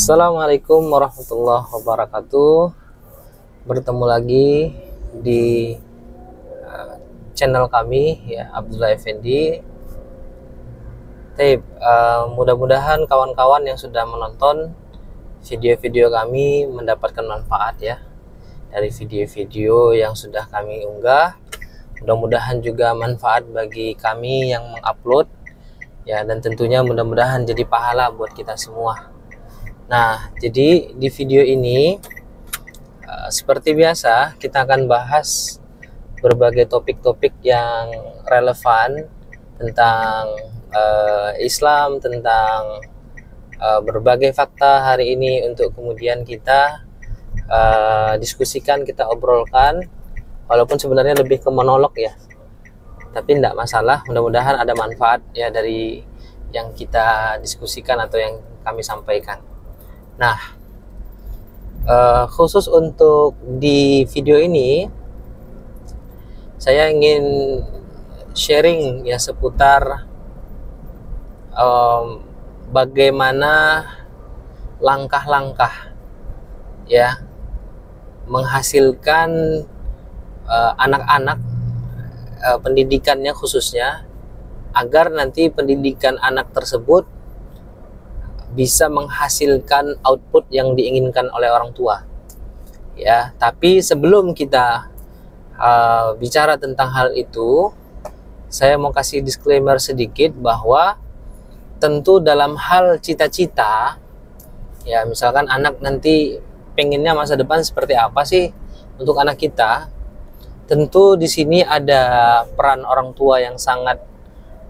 Assalamualaikum warahmatullahi wabarakatuh. Bertemu lagi di channel kami ya, Abdullah Effendi. Mudah-mudahan kawan-kawan yang sudah menonton video-video kami mendapatkan manfaat ya dari video-video yang sudah kami unggah. Mudah-mudahan juga manfaat bagi kami yang mengupload ya, dan tentunya mudah-mudahan jadi pahala buat kita semua. Nah, jadi di video ini seperti biasa kita akan bahas berbagai topik-topik yang relevan tentang Islam, tentang berbagai fakta hari ini untuk kemudian kita diskusikan, kita obrolkan, walaupun sebenarnya lebih ke monolog ya, tapi tidak masalah. Mudah-mudahan ada manfaat ya dari yang kita diskusikan atau yang kami sampaikan. Nah, khusus untuk di video ini saya ingin sharing ya seputar bagaimana langkah-langkah ya menghasilkan anak-anak, pendidikannya khususnya, agar nanti pendidikan anak tersebut bisa menghasilkan output yang diinginkan oleh orang tua ya. Tapi sebelum kita bicara tentang hal itu, saya mau kasih disclaimer sedikit bahwa tentu dalam hal cita-cita ya, misalkan anak nanti pengennya masa depan seperti apa sih untuk anak kita, tentu di sini ada peran orang tua yang sangat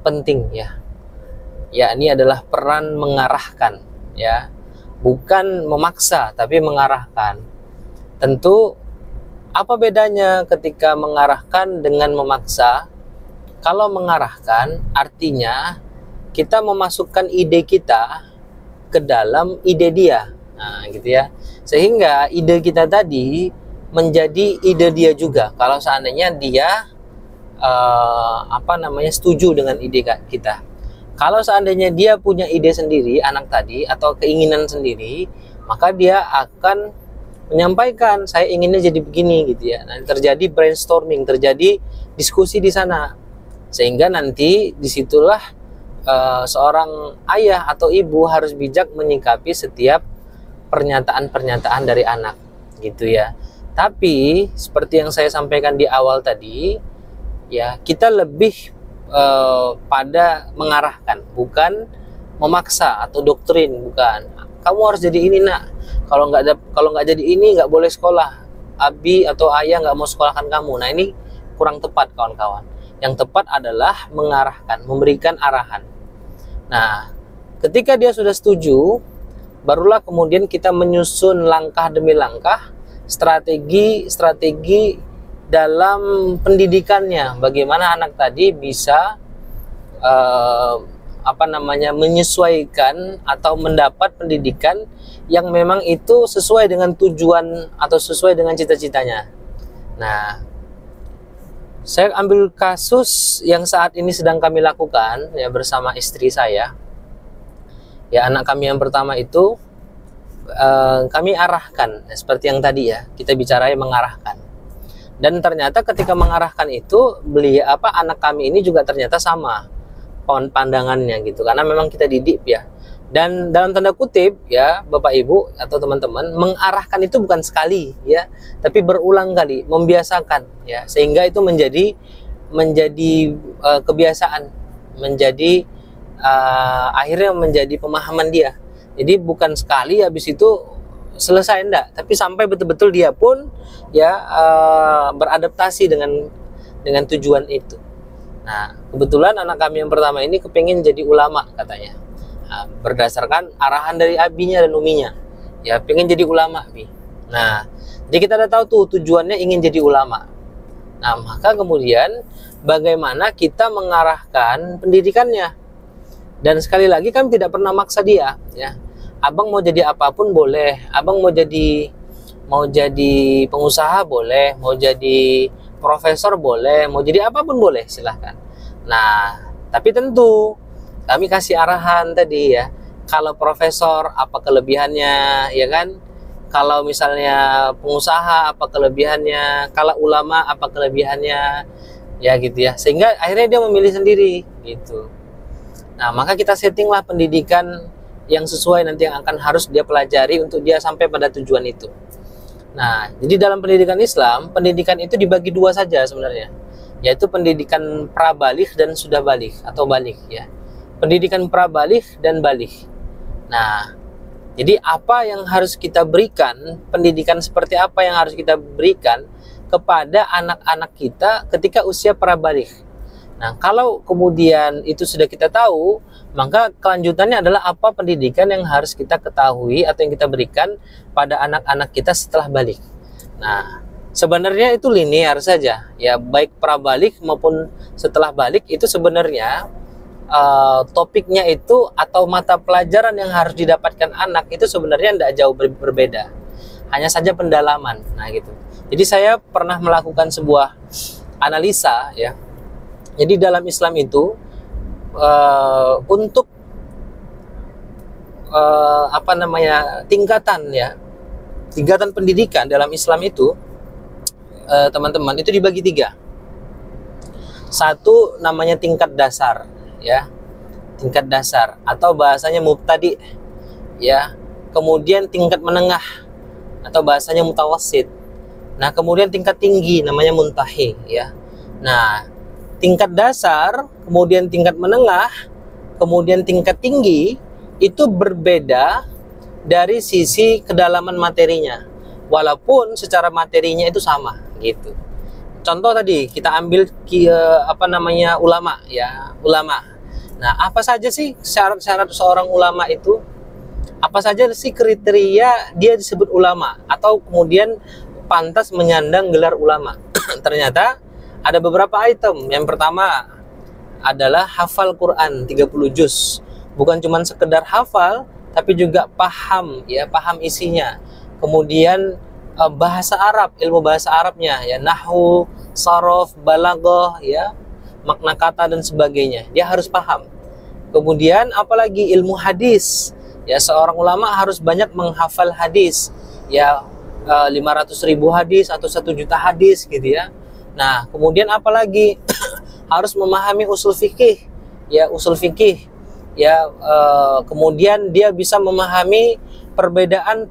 penting ya. Ya, ini adalah peran mengarahkan ya, bukan memaksa tapi mengarahkan. Tentu apa bedanya ketika mengarahkan dengan memaksa? Kalau mengarahkan artinya kita memasukkan ide kita ke dalam ide dia, nah gitu ya, sehingga ide kita tadi menjadi ide dia juga kalau seandainya dia setuju dengan ide kita. Kalau seandainya dia punya ide sendiri, anak tadi, atau keinginan sendiri, maka dia akan menyampaikan, saya inginnya jadi begini gitu ya. Nanti terjadi brainstorming, terjadi diskusi di sana, sehingga nanti disitulah seorang ayah atau ibu harus bijak menyikapi setiap pernyataan-pernyataan dari anak gitu ya. Tapi seperti yang saya sampaikan di awal tadi ya, kita lebih pada mengarahkan, bukan memaksa atau doktrin, bukan. Kamu harus jadi ini nak, kalau nggak jadi ini nggak boleh sekolah, abi atau ayah nggak mau sekolahkan kamu. Nah, ini kurang tepat kawan-kawan. Yang tepat adalah mengarahkan, memberikan arahan. Nah, ketika dia sudah setuju, barulah kemudian kita menyusun langkah demi langkah, strategi dalam pendidikannya, bagaimana anak tadi bisa menyesuaikan atau mendapat pendidikan yang memang itu sesuai dengan tujuan atau sesuai dengan cita-citanya. Nah, saya ambil kasus yang saat ini sedang kami lakukan ya bersama istri saya. Ya, anak kami yang pertama itu kami arahkan seperti yang tadi ya, kita bicara mengarahkan. Dan ternyata ketika mengarahkan itu, anak kami ini juga ternyata sama pandangannya gitu, karena memang kita didik ya. Dan dalam tanda kutip ya, Bapak Ibu atau teman-teman, mengarahkan itu bukan sekali ya, tapi berulang kali, membiasakan ya, sehingga itu menjadi kebiasaan, menjadi akhirnya menjadi pemahaman dia. Jadi bukan sekali habis itu selesai, enggak, tapi sampai betul-betul dia pun ya beradaptasi dengan tujuan itu. Nah, kebetulan anak kami yang pertama ini kepingin jadi ulama katanya. Nah, berdasarkan arahan dari abinya dan uminya. Ya, pengen jadi ulama, Bi. Nah, jadi kita udah tahu tuh tujuannya ingin jadi ulama. Nah, maka kemudian bagaimana kita mengarahkan pendidikannya. Dan sekali lagi kami tidak pernah maksa dia ya. Abang mau jadi apapun boleh, abang mau jadi pengusaha boleh, mau jadi profesor boleh, mau jadi apapun boleh, silahkan. Nah, tapi tentu kami kasih arahan tadi ya, Kalau profesor apa kelebihannya, ya kan? Kalau misalnya pengusaha apa kelebihannya, kalau ulama apa kelebihannya, ya gitu ya. Sehingga akhirnya dia memilih sendiri gitu. Nah, maka kita settinglah pendidikan yang sesuai nanti yang akan harus dia pelajari untuk dia sampai pada tujuan itu. Nah, jadi dalam pendidikan Islam, pendidikan itu dibagi dua saja sebenarnya, yaitu pendidikan prabaligh dan sudah baligh atau baligh ya. Pendidikan prabaligh dan baligh. Nah, jadi apa yang harus kita berikan, pendidikan seperti apa yang harus kita berikan kepada anak-anak kita ketika usia prabaligh. Nah, kalau kemudian itu sudah kita tahu, maka kelanjutannya adalah apa pendidikan yang harus kita ketahui atau yang kita berikan pada anak-anak kita setelah balik. Nah, sebenarnya itu linear saja, ya, baik prabaligh maupun setelah balik itu sebenarnya topiknya itu atau mata pelajaran yang harus didapatkan anak itu sebenarnya tidak jauh berbeda, hanya saja pendalaman. Nah, gitu. Jadi saya pernah melakukan sebuah analisa, ya. Jadi dalam Islam itu untuk tingkatan pendidikan dalam Islam itu teman-teman itu dibagi tiga. Satu namanya tingkat dasar, ya, tingkat dasar atau bahasanya mubtadi, ya. Kemudian tingkat menengah atau bahasanya mutawassit. Nah, kemudian tingkat tinggi namanya muntahi, ya. Nah, tingkat dasar, kemudian tingkat menengah, kemudian tingkat tinggi itu berbeda dari sisi kedalaman materinya, walaupun secara materinya itu sama gitu. Contoh tadi kita ambil ulama, ya, ulama. Nah, apa saja sih syarat-syarat seorang ulama itu? Apa saja sih kriteria dia disebut ulama atau kemudian pantas menyandang gelar ulama? Ternyata ada beberapa item. Yang pertama adalah hafal Quran 30 juz. Bukan cuma sekedar hafal, tapi juga paham, ya, paham isinya. Kemudian bahasa Arab, ilmu bahasa Arabnya, ya, nahwu, sharaf, balaghah, ya, makna kata dan sebagainya. Dia harus paham. Kemudian apalagi ilmu hadis. Ya, seorang ulama harus banyak menghafal hadis. Ya, 500.000 hadis atau 1 juta hadis gitu ya. Nah, kemudian apalagi harus memahami usul fikih, ya, usul fikih, ya. Kemudian dia bisa memahami perbedaan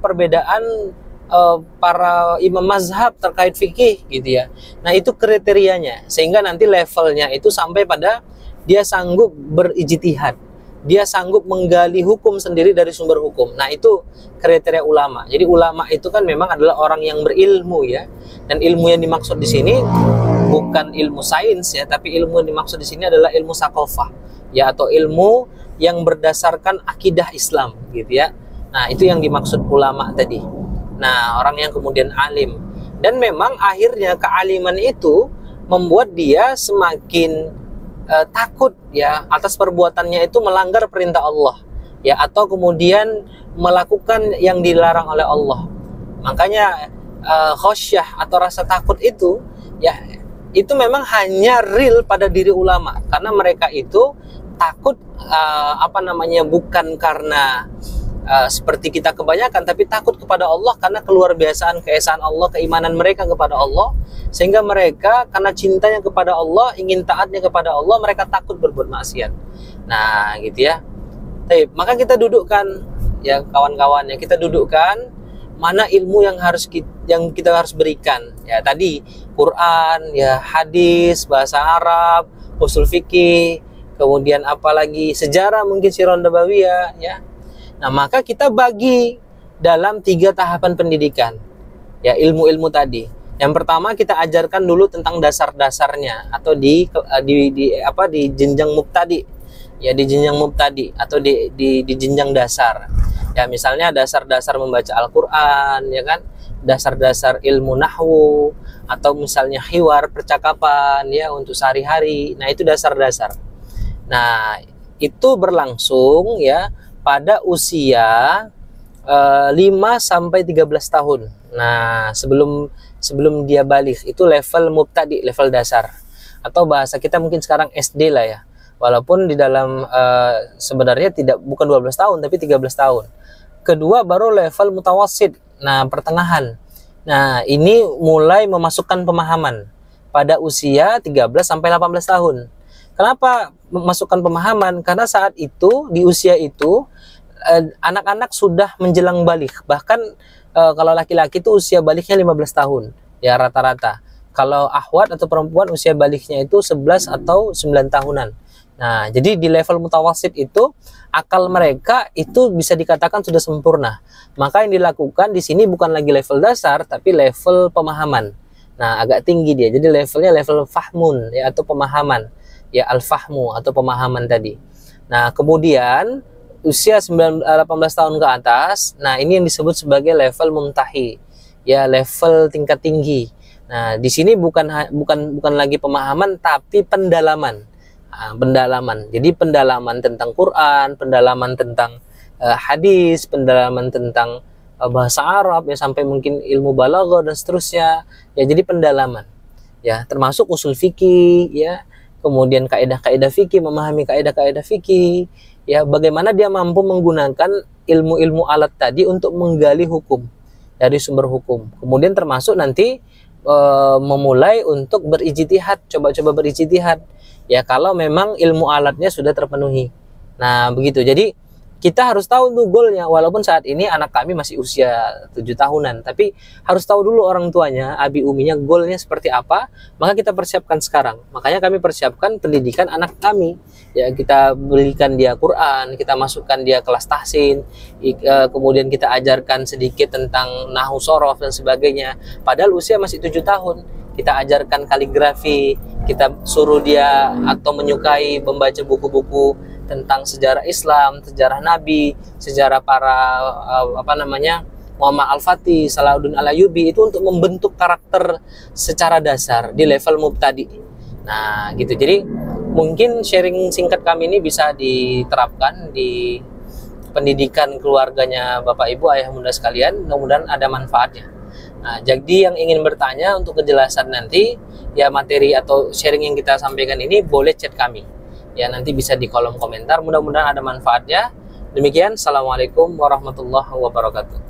para imam mazhab terkait fikih, gitu ya. Nah, itu kriterianya, sehingga nanti levelnya itu sampai pada dia sanggup berijtihad, dia sanggup menggali hukum sendiri dari sumber hukum. Nah, itu kriteria ulama. Jadi ulama itu kan memang adalah orang yang berilmu, ya. Dan ilmu yang dimaksud di sini bukan ilmu sains, ya, tapi ilmu yang dimaksud di sini adalah ilmu sakofah, ya, atau ilmu yang berdasarkan akidah Islam, gitu ya. Nah, itu yang dimaksud ulama tadi. Nah, orang yang kemudian alim. Dan memang akhirnya kealiman itu membuat dia semakin takut, ya, atas perbuatannya itu melanggar perintah Allah, ya, atau kemudian melakukan yang dilarang oleh Allah. Makanya khosyah atau rasa takut itu, ya, itu memang hanya real pada diri ulama, karena mereka itu takut bukan karena seperti kita kebanyakan, tapi takut kepada Allah karena keluarbiasaan keesaan Allah, keimanan mereka kepada Allah, sehingga mereka karena cintanya kepada Allah, ingin taatnya kepada Allah, mereka takut berbuat maksiat. Nah, gitu ya. Maka kita dudukkan, ya, kawan-kawan, ya, kita dudukkan mana ilmu yang kita harus berikan, ya, tadi Quran, ya, hadis, bahasa Arab, usul fikih, kemudian apalagi sejarah, mungkin sirah nabawiyah, ya. Nah, maka kita bagi dalam 3 tahapan pendidikan, ya, ilmu-ilmu tadi. Yang pertama kita ajarkan dulu tentang dasar-dasarnya atau di jenjang mubtadi, ya, di jenjang mubtadi atau di jenjang dasar. Ya, misalnya dasar-dasar membaca Al-Qur'an, ya kan? Dasar-dasar ilmu nahwu atau misalnya hiwar, percakapan, ya, untuk sehari-hari. Nah, itu dasar-dasar. Nah, itu berlangsung, ya, pada usia 5 sampai 13 tahun. Nah, sebelum dia balik itu level mubtadi, level dasar. Atau bahasa kita mungkin sekarang SD lah, ya. Walaupun di dalam sebenarnya bukan 12 tahun tapi 13 tahun. Kedua baru level mutawassid. Nah, pertengahan. Nah, ini mulai memasukkan pemahaman pada usia 13 sampai 18 tahun. Kenapa memasukkan pemahaman? Karena saat itu, di usia itu anak-anak sudah menjelang balik. Bahkan kalau laki-laki itu usia baliknya 15 tahun ya rata-rata. Kalau akhwat atau perempuan usia baliknya itu 11 atau 9 tahunan. Nah, jadi di level mutawassid itu akal mereka itu bisa dikatakan sudah sempurna. Maka yang dilakukan di sini bukan lagi level dasar tapi level pemahaman. Nah, agak tinggi dia. Jadi levelnya level fahmun ya, atau pemahaman. Ya, al-fahmu atau pemahaman tadi. Nah, kemudian usia 18 tahun ke atas, nah ini yang disebut sebagai level muntahi, ya, level tingkat tinggi. Nah, di sini bukan lagi pemahaman tapi pendalaman. Nah, pendalaman. Jadi pendalaman tentang Quran, pendalaman tentang hadis, pendalaman tentang bahasa Arab ya, sampai mungkin ilmu balaghah dan seterusnya. Ya, jadi pendalaman. Ya, termasuk usul fikih ya. Kemudian kaidah-kaidah fikih, memahami kaidah-kaidah fikih, ya, bagaimana dia mampu menggunakan ilmu-ilmu alat tadi untuk menggali hukum dari sumber hukum. Kemudian termasuk nanti memulai untuk berijtihad, coba-coba berijtihad, ya, kalau memang ilmu alatnya sudah terpenuhi. Nah, begitu. Jadi kita harus tahu tuh goalnya, walaupun saat ini anak kami masih usia 7 tahunan, tapi harus tahu dulu orang tuanya, abi uminya, goalnya seperti apa, maka kita persiapkan sekarang. Makanya kami persiapkan pendidikan anak kami, ya, kita berikan dia Quran, kita masukkan dia kelas tahsin, kemudian kita ajarkan sedikit tentang nahwu shorof dan sebagainya, padahal usia masih 7 tahun. Kita ajarkan kaligrafi, kita suruh dia atau menyukai membaca buku-buku tentang sejarah Islam, sejarah Nabi, sejarah para Muhammad Al-Fatih, Salahuddin Al-Ayyubi, itu untuk membentuk karakter secara dasar di level mubtadi. Nah, gitu. Jadi mungkin sharing singkat kami ini bisa diterapkan di pendidikan keluarganya Bapak Ibu, Ayah Bunda sekalian. Mudah-mudahan ada manfaatnya. Nah, jadi yang ingin bertanya untuk kejelasan nanti, ya, materi atau sharing yang kita sampaikan ini boleh chat kami. Ya, nanti bisa di kolom komentar. Mudah-mudahan ada manfaatnya. Demikian, Assalamualaikum warahmatullahi wabarakatuh.